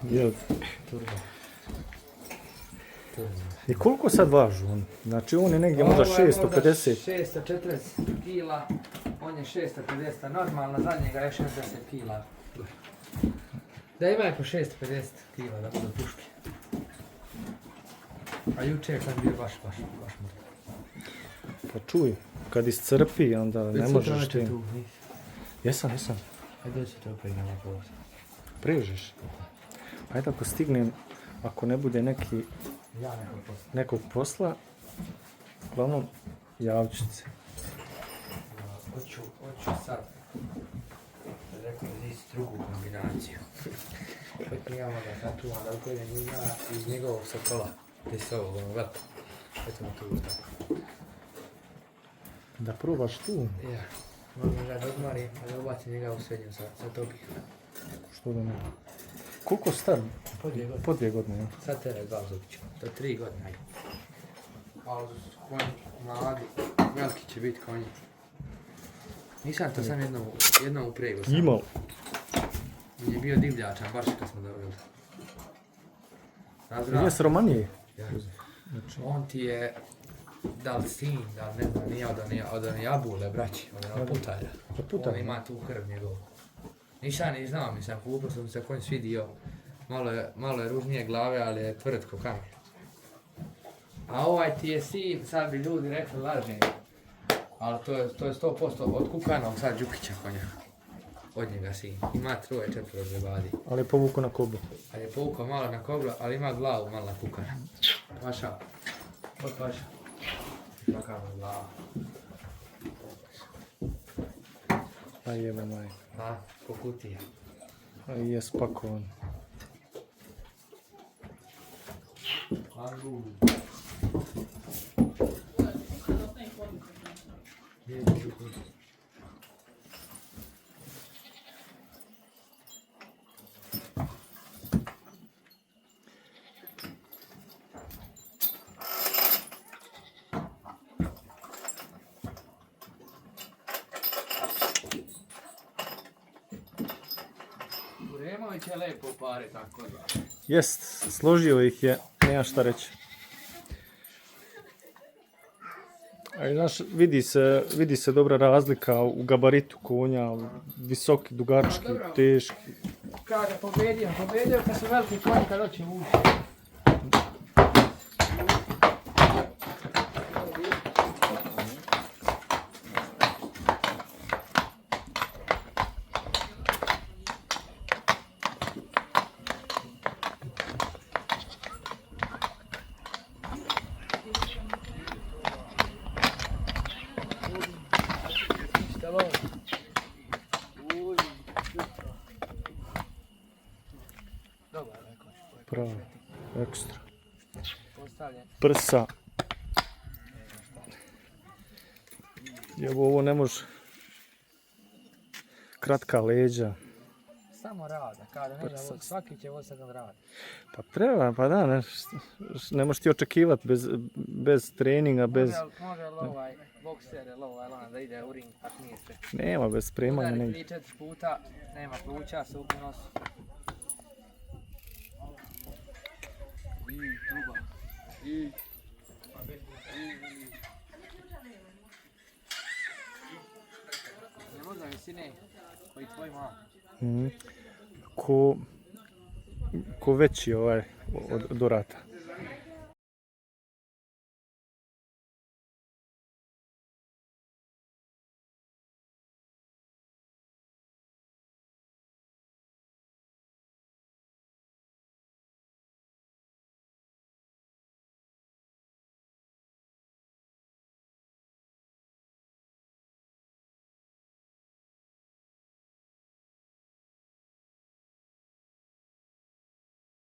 Jel? I koliko sad važu on? Znači on je negdje možda 650. 640 kila, on je 650, normalno za njega je 60 kila. Da ima je po 650 kila da budu puške. A juče je kad bio baš mrtvo. Pa čuj, kad iscrpi onda ne možeš ti. Jesam. Ajde doći to opet na povod. Prežeš? Ajde ako stignem, ako ne bude Ja nekog posla, uglavnom javit ću se. Hoću sad. Rekao da nisi drugu kombinaciju. Hoću ja da tatuam da ukojem ja iz njegovog sokola. Gdje se ovog veliko. Hoćemo tu tako. Da probaš tu? Ja. Moram ga da odmarim, a da ubacim njega u srednju sa tobi. Što da ne? Koliko star? Po 2 godine. Po 2 godine, ja. Sad tebe 2 zubića. To je 3 godine. Ali konji mladi, veliki će biti konji. Nisam to sam jednom uprego sam. Imao. On je bio divljačan, baš kad smo dobili. Nije s Romanije? Ja. On ti je da li sin, da li ne znam, nije od one jabule, braći, od putalja. On ima tu krv njegovu. Nisam ni znao, mislim, kupio sam se konj svidio. Malo je ružnije glave, ali je tvrd ko kamen. A ovaj ti je sin, sad bi ljudi rekli lažnije. Ali to je 100% od kukanog sad Đukića konja. Od njega sin. Ima 3-4 zebadi. Ali je povukao na koblu. Ali je povukao malo na koblu, ali ima glavu malo na kukana. Vaša. Od vaša. Svakavno glava. A jebe maj. A, po kutija. A je spakovan. Angu. Uremović je lepo pare tako da. Jest, složio ih je, nema šta reći. A znaš, vidi se dobra razlika u gabaritu konja, visoki, dugački, teški. Kada pobedio kad su veliki konji kad hoće ući. Pravo, ekstra. Prsa. Evo ovo ne može. Kratka leđa. Samo rada, kada ne da svaki će ovo sad radi. Pa treba, pa da, ne možeš ti očekivati bez treninga, bez... Može li ovaj bokser ili ovaj lan da ide u ring, ako nije sve. Nema, bez spremanja ne ide. 3-4 puta, nema pluća, sup u nosu. Ne možda visine koji tvoj ima. Ko veći od Dorata.